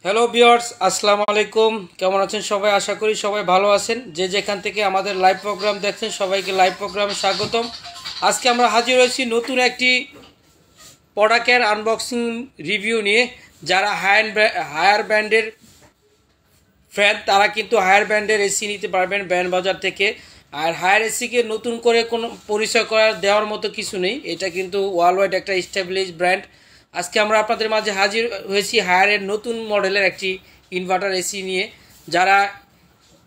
Hello viewers, আসসালামু আলাইকুম। কেমন আছেন সবাই? আশা করি সবাই ভালো আছেন। যে যেখান থেকে আমাদের লাইভ প্রোগ্রাম দেখছেন সবাইকে লাইভ প্রোগ্রামে স্বাগতম। আজকে আমরা হাজির হয়েছি নতুন একটি প্রোডাক্টের আনবক্সিং রিভিউ নিয়ে। যারা হায়ার ব্র্যান্ডের ফ্যান তারা কিন্তু হায়ার ব্র্যান্ডের এসি নিতে পারবেন ব্র্যান্ড বাজার থেকে। আর হায়ার এসিকে নতুন করে কোনো পরিচয় দেওয়ার মতো কিছু নেই। এটা কিন্তু ওয়ার্ল্ড ওয়াইড একটা এস্টাবলিশ ব্র্যান্ড। আজকে আমরা আপনাদের মাঝে হাজির হয়েছি হায়ারের নতুন মডেলের একটি ইনভার্টার এসি নিয়ে। যারা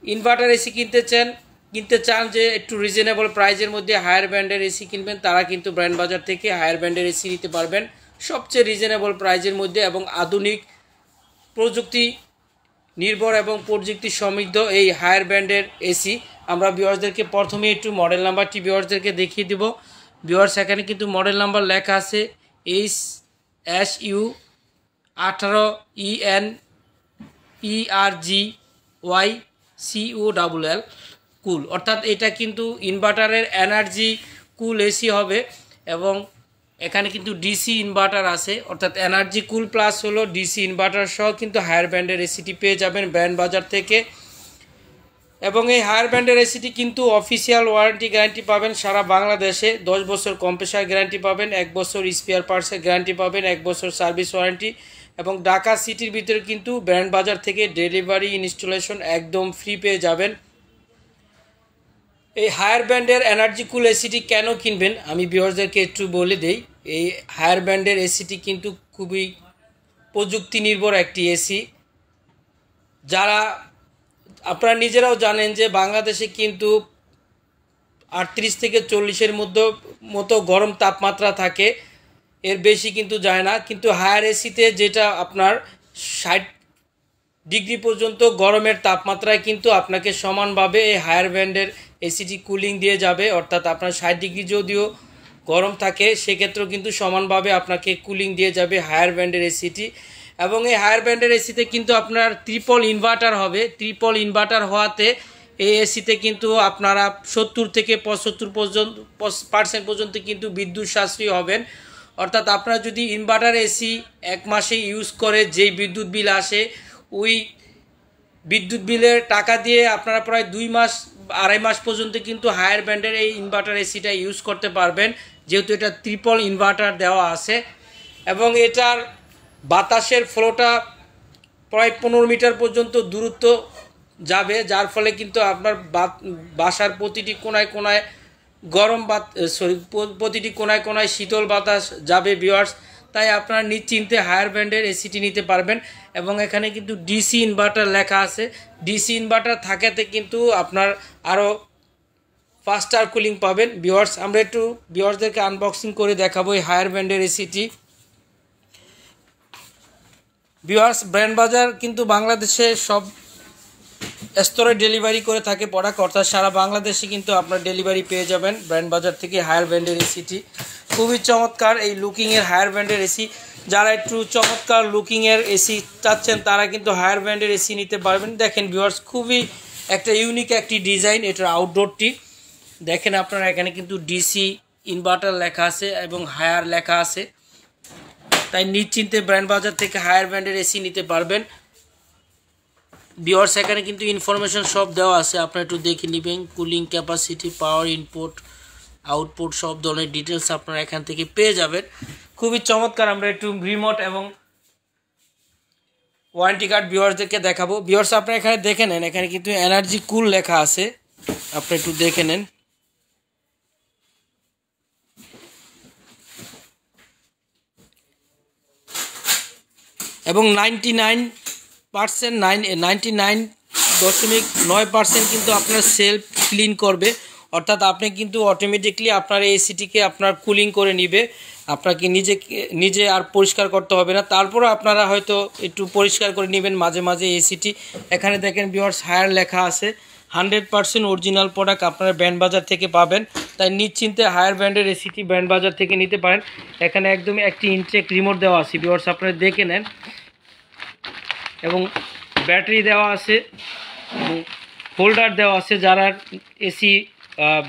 ইনভার্টার এসি কিনতে চান যে একটু রিজনেবল প্রাইজের মধ্যে হায়ার ব্র্যান্ডের এসি কিনবেন, তারা কিন্তু ব্র্যান্ড বাজার থেকে হায়ার ব্র্যান্ডের এসি নিতে পারবেন সবচেয়ে রিজনেবল প্রাইজের মধ্যে এবং আধুনিক প্রযুক্তি নির্ভর এবং প্রযুক্তি সমৃদ্ধ এই হায়ার ব্র্যান্ডের এসি। আমরা ভিউয়ার্সদেরকে প্রথমে একটু মডেল নাম্বারটি ভিউয়ার্সদেরকে দেখিয়ে দেব। ভিউয়ার্স, এখানে কিন্তু মডেল নাম্বার লেখা আছে HSU18ENERGYCULL কুল, অর্থাৎ এটা কিন্তু ইনভার্টারের এনার্জি কুল এসি হবে। এবং এখানে কিন্তু ডিসি ইনভার্টার আছে, অর্থাৎ এনার্জি কুল প্লাস হলো ডিসি ইনভার্টার সহ কিন্তু হায়ার ব্র্যান্ডের এসিটি পেয়ে যাবেন ব্র্যান্ড বাজার থেকে। এবং এই হায়ার ব্র্যান্ডের এসিটি কিন্তু অফিসিয়াল ওয়ারেন্টি গ্যারান্টি পাবেন সারা বাংলাদেশে। 10 বছর কম্প্রেসার গ্যারান্টি পাবেন, 1 বছর স্পেয়ার পার্টসের গ্যারান্টি পাবেন, 1 বছর সার্ভিস ওয়ারেন্টি। এবং ঢাকা সিটির ভিতরে কিন্তু ব্র্যান্ড বাজার থেকে ডেলিভারি ইনস্টলেশন একদম ফ্রি পেয়ে যাবেন। এই হায়ার ব্র্যান্ডের এনার্জি কুল এসিটি কেন কিনবেন আমি ভিউয়ার্সদেরকে একটু বলে দেই। এই হায়ার ব্র্যান্ডের এসিটি কিন্তু খুবই প্রযুক্তি নির্ভর একটি এসি। যারা আপনারা নিজেরাও জানেন যে বাংলাদেশে কিন্তু 38 থেকে 40-এর মতো গরম তাপমাত্রা থাকে, এর বেশি কিন্তু যায় না। কিন্তু হায়ার এসিতে যেটা আপনার 60 ডিগ্রি পর্যন্ত গরমের তাপমাত্রায় কিন্তু আপনাকে সমানভাবে এই হায়ার ব্র্যান্ডের এসিটি কুলিং দিয়ে যাবে। অর্থাৎ আপনার 60 ডিগ্রি যদিও গরম থাকে সেক্ষেত্রেও কিন্তু সমানভাবে আপনাকে কুলিং দিয়ে যাবে হায়ার ব্র্যান্ডের এসিটি। এবং এই হায়ার ব্র্যান্ডের এসিতে কিন্তু আপনার ট্রিপল ইনভার্টার হবে। ট্রিপল ইনভার্টার হওয়াতে এই এসিতে কিন্তু আপনারা 70 থেকে 75% পর্যন্ত কিন্তু বিদ্যুৎ সাশ্রয়ী হবেন। অর্থাৎ আপনারা যদি ইনভার্টার এসি 1 মাসে ইউজ করে যেই বিদ্যুৎ বিল আসে, ওই বিদ্যুৎ বিলের টাকা দিয়ে আপনারা প্রায় 2 মাস 2.5 মাস পর্যন্ত কিন্তু হায়ার ব্র্যান্ডের এই ইনভার্টার এসিটা ইউজ করতে পারবেন, যেহেতু এটা ট্রিপল ইনভার্টার দেওয়া আছে। এবং এটার বাতাসের ফ্লোটা প্রায় 15 মিটার পর্যন্ত দূরত্ব যাবে, যার ফলে কিন্তু আপনার বাসার প্রতিটি কোনায় কোনায় প্রতিটি কোনায় কোনায় শীতল বাতাস যাবে ভিউয়ার্স। তাই আপনারা নিশ্চিন্তে হায়ার ব্র্যান্ডের এসিটি নিতে পারবেন। এবং এখানে কিন্তু ডিসি ইনভার্টার লেখা আছে। ডিসি ইনভার্টার থাকাতে কিন্তু আপনার আরও ফাস্টার কুলিং পাবেন। ভিউয়ার্স, আমরা একটু ভিউয়ার্সদেরকে আনবক্সিং করে দেখাবো এই হায়ার ব্র্যান্ডের এসিটি। ভিউয়ার্স, ব্র্যান্ড বাজার কিন্তু বাংলাদেশে সব স্তরে ডেলিভারি করে থাকে প্রোডাক্ট, অর্থাৎ সারা বাংলাদেশে কিন্তু আপনার ডেলিভারি পেয়ে যাবেন ব্র্যান্ড বাজার থেকে হায়ার ব্র্যান্ডের এসিটি। খুবই চমৎকার এই লুকিংয়ের হায়ার ব্র্যান্ডের এসি। যারা একটু চমৎকার লুকিংয়ের এসি চাচ্ছেন তারা কিন্তু হায়ার ব্র্যান্ডের এসি নিতে পারবেন। দেখেন ভিউয়ার্স, খুবই একটা ইউনিক একটি ডিজাইন এটার আউটডোরটি। দেখেন আপনারা এখানে কিন্তু ডিসি ইনভার্টার লেখা আছে এবং হায়ার লেখা আছে। তাই নিশ্চিন্তে ব্র্যান্ড বাজার থেকে হায়ার ব্র্যান্ডের এসি নিতে পারবেন। ভিউয়ার্স, এখানে কিন্তু ইনফরমেশন সব দেওয়া আছে, আপনারা একটু দেখে নেবেন। কুলিং ক্যাপাসিটি, পাওয়ার ইনপুট, আউটপুট সব ধরনের ডিটেলস আপনারা এখান থেকে পেয়ে যাবেন। খুবই চমৎকার। আমরা একটু রিমোট এবং ওয়ারেন্টি কার্ড ভিউয়ার্সদেরকে দেখাবো। ভিউয়ার্স, আপনারা এখানে দেখে নেন, এখানে কিন্তু এনার্জি কুল লেখা আছে, আপনারা একটু দেখে নেন। এবং 99.9% কিন্তু আপনার সেলফ ক্লিন করবে। অর্থাৎ আপনি কিন্তু অটোমেটিকলি আপনার এই এসিটিকে আপনার কুলিং করে নিবে, আপনাকে নিজে আর পরিষ্কার করতে হবে না। তারপরে আপনারা হয়তো একটু পরিষ্কার করে নেবেন মাঝে মাঝে এসিটি। এখানে দেখেন ভিউয়ার্স, হায়ার লেখা আছে। 100% অরিজিনাল প্রোডাক্ট আপনারা ব্র্যান্ড বাজার থেকে পাবেন। তাই নিশ্চিন্তে হায়ার ব্র্যান্ডের এসিটি ব্র্যান্ড বাজার থেকে নিতে পারেন। এখানে একদমই একটি ইনটেক রিমোট দেওয়া আছে ভিউয়ার্স, আপনারা দেখে নেন। এবং ব্যাটারি দেওয়া আছে এবং হোল্ডার দেওয়া আছে। যারা এসি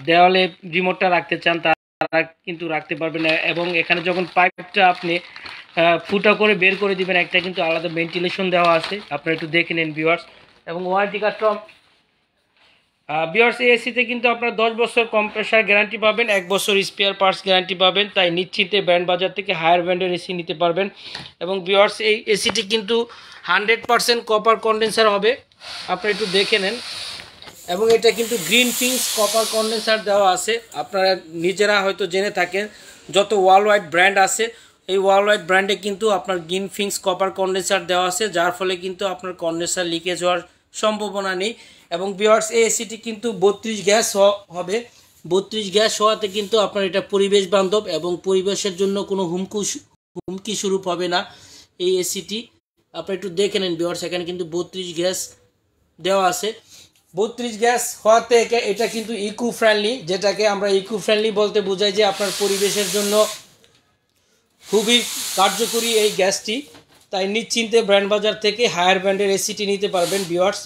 দেওয়ালে রিমোটটা রাখতে চান তারা কিন্তু রাখতে পারবেন। এবং এখানে যখন পাইপটা আপনি ফুটা করে বের করে দিবেন, একটা কিন্তু আলাদা ভেন্টিলেশন দেওয়া আছে, আপনারা একটু দেখে নিন ভিউয়ার্স। এবং ওয়ারেন্টি কার্ডটা ভিউয়ার্স, এই এসিতে কিন্তু আপনারা 10 বছর কম্প্রেসার গ্যারান্টি পাবেন, 1 বছর স্পেয়ার পার্টস গ্যারান্টি পাবেন। তাই নিশ্চিন্তে ব্র্যান্ড বাজার থেকে হায়ার ব্র্যান্ডের এসি নিতে পারবেন। এবং ভিউয়ার্স, এই এসিটি কিন্তু 100% কপার কন্ডেন্সার হবে, আপনারা একটু দেখে নেন। এবং এটা কিন্তু গ্রিন ফিংস কপার কন্ডেন্সার দেওয়া আছে, আপনারা নিজেরা হয়তো জেনে থাকেন যত ওয়ার্ল্ড ওয়াইড ব্র্যান্ড আছে এই ওয়ার্ল্ড ওয়াইড ব্র্যান্ডে কিন্তু আপনার গ্রিন ফিংস কপার কন্ডেন্সার দেওয়া আছে, যার ফলে কিন্তু আপনার কন্ডেন্সার লিকেজ হওয়ার সম্ভাবনা নেই। এবং ভিউয়ার্স, এই এসিটি কিন্তু 32 গ্যাস হবে, 32 গ্যাস হওয়াতে কিন্তু আপনার এটা পরিবেশ বান্ধব এবং পরিবেশের জন্য কোনো হুমকি স্বরূপ হবে না এই এসিটি। আপনারা একটু দেখে নেন ভিউয়ার্স, এখানে কিন্তু 32 গ্যাস দেওয়া আছে। 32 গ্যাস হওয়াতে এটা কিন্তু ইকো ফ্রেন্ডলি, যেটাকে আমরা ইকো ফ্রেন্ডলি বলতে বোঝাই যে আপনার পরিবেশের জন্য খুবই কার্যকরী এই গ্যাসটি। তাই নিশ্চিন্তে ব্র্যান্ড বাজার থেকে হায়ার ব্র্যান্ডের এসিটি নিতে পারবেন ভিউয়ার্স।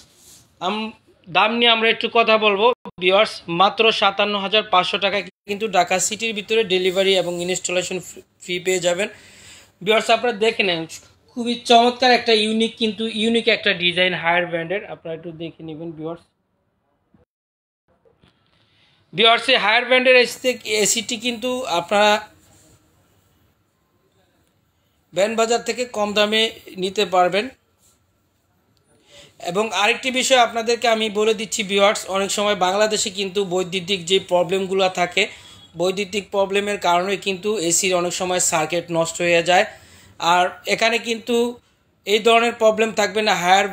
দাম নিয়ে আমরা একটু কথা বলবো ভিউয়ার্স, মাত্র 57,500 টাকা কিন্তু ঢাকা সিটির ভিতরে ডেলিভারি এবং ইনস্টলেশন ফি পেয়ে যাবেন ভিউয়ার্স। আপনারা দেখে নেন, খুবই চমৎকার একটা ইউনিক একটা ডিজাইন হায়ার ব্র্যান্ডের, আপনারা একটু দেখে নেবেন ভিউয়ার্স। ভিউয়ার্স, এই হায়ার ব্র্যান্ডের এসিটি কিন্তু আপনারা ব্র্যান্ড বাজার থেকে কম দামে নিতে পারবেন। এবং আরেকটি বিষয় আপনাদেরকে আমি বলে দিচ্ছি ভিউয়ার্স, অনেক সময় বাংলাদেশে কিন্তু বৈদ্যুতিক যে প্রবলেমগুলো থাকে, বৈদ্যুতিক প্রবলেমের কারণে কিন্তু এসির অনেক সময় সার্কিট নষ্ট হয়ে যায়। আর এখানে কিন্তু এই ধরনের প্রবলেম থাকবে না হায়ার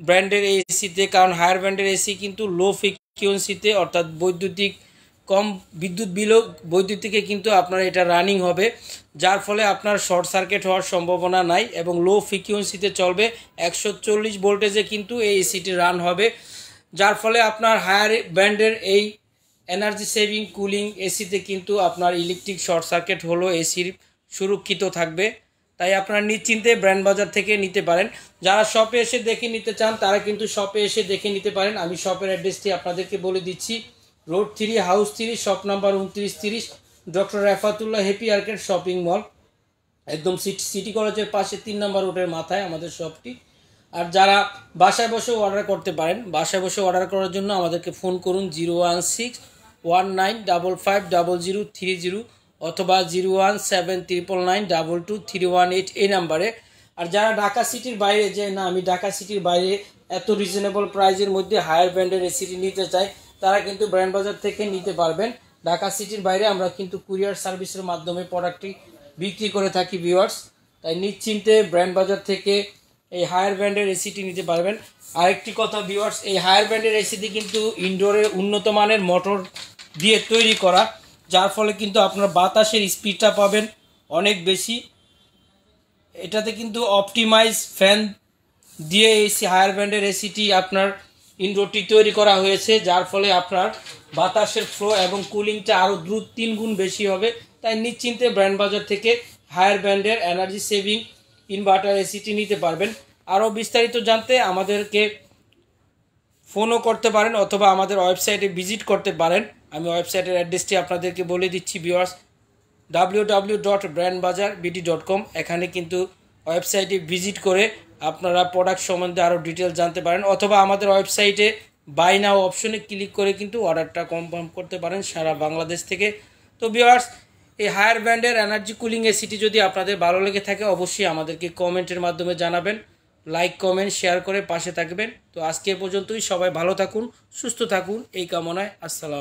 ব্র্যান্ডের এসিতে, কারণ হায়ার ব্র্যান্ডের এসি কিন্তু লো ফ্রিকোয়েন্সিতে, অর্থাৎ কম বিদ্যুৎ বিলও বৈদ্যুতিকে কিন্তু আপনার এটা রানিং হবে, যার ফলে আপনার শর্ট সার্কিট হওয়ার সম্ভাবনা নাই। এবং লো ফ্রিকোয়েন্সিতে চলবে, 140 ভোল্টেজে কিন্তু এই এসিটি রান হবে, যার ফলে আপনার হায়ার ব্র্যান্ডের এই এনার্জি সেভিং কুলিং এসিতে কিন্তু আপনার ইলেকট্রিক শর্ট সার্কিট হলো এসির সুরক্ষিত থাকবে। তাই আপনারা নিশ্চিন্তে ব্র্যান্ড বাজার থেকে নিতে পারেন। যারা শপে এসে দেখে নিতে চান তারা কিন্তু শপে এসে দেখে নিতে পারেন। আমি শপের অ্যাড্রেসটি আপনাদেরকে বলে দিচ্ছি, road 3, house 3, shop number 2930, doctor Refatullah happy arcade shopping mall, একদম সিটি কলেজের পাশে 3 নম্বর রোডের মাথায় আমাদের শপটি। আর যারা বাসায় বসে অর্ডার করতে পারেন, বাসায় বসে অর্ডার করার জন্য আমাদেরকে ফোন করুন 01619550030 অথবা 01799922318 এই নাম্বারে। আর যারা ঢাকা সিটির বাইরে, যে না আমি ঢাকা সিটির বাইরে এত রিজনেবল প্রাইজের মধ্যে হায়ার ব্র্যান্ডের এসিটি নিতে চাই, তারা কিন্তু ব্র্যান্ড বাজার থেকে নিতে পারবেন। ঢাকা সিটির বাইরে আমরা কিন্তু কুরিয়ার সার্ভিসের মাধ্যমে প্রোডাক্টটি বিক্রি করে থাকি ভিউয়ার্স। তাই নিশ্চিন্তে ব্র্যান্ড বাজার থেকে এই হায়ার ব্র্যান্ডের এসিটি নিতে পারবেন। আরেকটি কথা ভিউয়ার্স, এই হায়ার ব্র্যান্ডের এসিটি কিন্তু ইনডোরে উন্নত মানের মোটর দিয়ে তৈরি করা, যার ফলে কিন্তু আপনার বাতাসের স্পিডটা পাবেন অনেক বেশি। এটাতে কিন্তু অপটিমাইজ ফ্যান দিয়ে এই হায়ার ব্র্যান্ডের এসিটি আপনার ইনডোরটি তৈরি করা হয়েছে, যার ফলে আপনার বাতাসের ফ্লো এবং কুলিংটা আরও 3 গুণ বেশি হবে। তাই নিশ্চিন্তে ব্র্যান্ড বাজার থেকে হায়ার ব্র্যান্ডের এনার্জি সেভিং ইনভার্টার এসিটি নিতে পারবেন। আরও বিস্তারিত জানতে আমাদেরকে ফোনও করতে পারেন অথবা আমাদের ওয়েবসাইটে ভিজিট করতে পারেন। আমি ওয়েবসাইটের অ্যাড্রেসটি আপনাদেরকে বলে দিচ্ছি ভিউয়ার্স, www.brandbazaarbd.com। এখানে কিন্তু ওয়েবসাইটে ভিজিট করে আপনারা প্রোডাক্ট সম্বন্ধে আরও ডিটেলস জানতে পারেন, অথবা আমাদের ওয়েবসাইটে বাই নাও অপশনে ক্লিক করে কিন্তু অর্ডারটা কনফার্ম করতে পারেন সারা বাংলাদেশ থেকে। তো ভিউয়ার্স, এই হায়ার ব্র্যান্ডের এনার্জি কুলিং এসিটি যদি আপনাদের ভালো লেগে থাকে অবশ্যই আমাদেরকে কমেন্টের মাধ্যমে জানাবেন, লাইক কমেন্ট শেয়ার করে পাশে থাকবেন। তো আজকে পর্যন্তই, সবাই ভালো থাকুন, সুস্থ থাকুন এই কামনায়। আসসালাম।